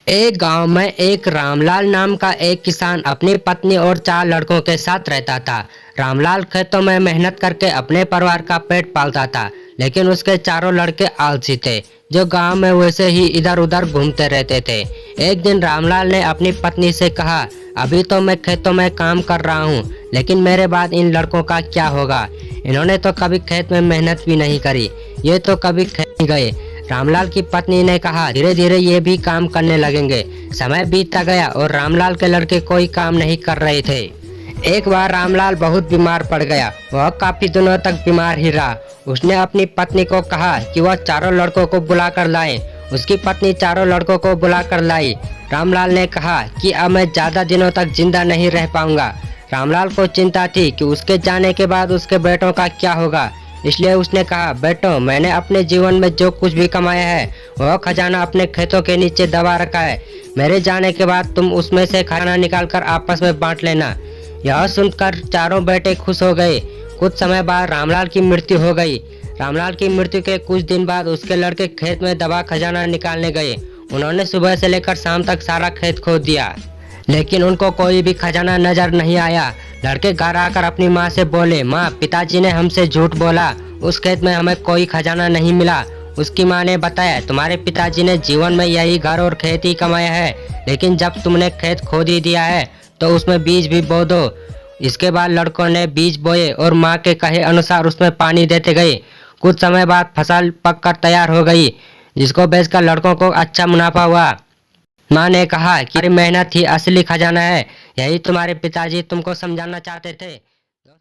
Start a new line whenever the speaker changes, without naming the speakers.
एक गांव में एक रामलाल नाम का एक किसान अपनी पत्नी और 4 लड़कों के साथ रहता था। रामलाल खेतों में मेहनत करके अपने परिवार का पेट पालता था, लेकिन उसके चारों लड़के आलसी थे, जो गांव में वैसे ही इधर उधर घूमते रहते थे। एक दिन रामलाल ने अपनी पत्नी से कहा, अभी तो मैं खेतों में काम कर रहा हूँ, लेकिन मेरे बाद इन लड़कों का क्या होगा? इन्होंने तो कभी खेत में मेहनत भी नहीं करी, ये तो कभी खेत नहीं गए। रामलाल की पत्नी ने कहा, धीरे धीरे ये भी काम करने लगेंगे। समय बीतता गया और रामलाल के लड़के कोई काम नहीं कर रहे थे। एक बार रामलाल बहुत बीमार पड़ गया। वह काफी दिनों तक बीमार ही रहा। उसने अपनी पत्नी को कहा कि वह चारों लड़कों को बुला कर लाए। उसकी पत्नी चारों लड़कों को बुला कर लाई। रामलाल ने कहा कि अब मैं ज्यादा दिनों तक जिंदा नहीं रह पाऊंगा। रामलाल को चिंता थी कि उसके जाने के बाद उसके बेटों का क्या होगा, इसलिए उसने कहा, बेटो, मैंने अपने जीवन में जो कुछ भी कमाया है वह खजाना अपने खेतों के नीचे दबा रखा है। मेरे जाने के बाद तुम उसमें से खजाना निकालकर आपस में बांट लेना। यह सुनकर चारों बेटे खुश हो गए। कुछ समय बाद रामलाल की मृत्यु हो गई। रामलाल की मृत्यु के कुछ दिन बाद उसके लड़के खेत में दबा खजाना निकालने गए। उन्होंने सुबह से लेकर शाम तक सारा खेत खोद दिया, लेकिन उनको कोई भी खजाना नजर नहीं आया। लड़के घर आकर अपनी माँ से बोले, माँ, पिताजी ने हमसे झूठ बोला, उस खेत में हमें कोई खजाना नहीं मिला। उसकी माँ ने बताया, तुम्हारे पिताजी ने जीवन में यही घर और खेत ही कमाया है, लेकिन जब तुमने खेत खोद ही दिया है तो उसमें बीज भी बो दो। इसके बाद लड़कों ने बीज बोए और माँ के कहे अनुसार उसमें पानी देते गए। कुछ समय बाद फसल पककर तैयार हो गई, जिसको बेचकर लड़कों को अच्छा मुनाफा हुआ। माँ ने कहा कि मेहनत ही असली खजाना है। यही तुम्हारे पिताजी तुमको समझाना चाहते थे।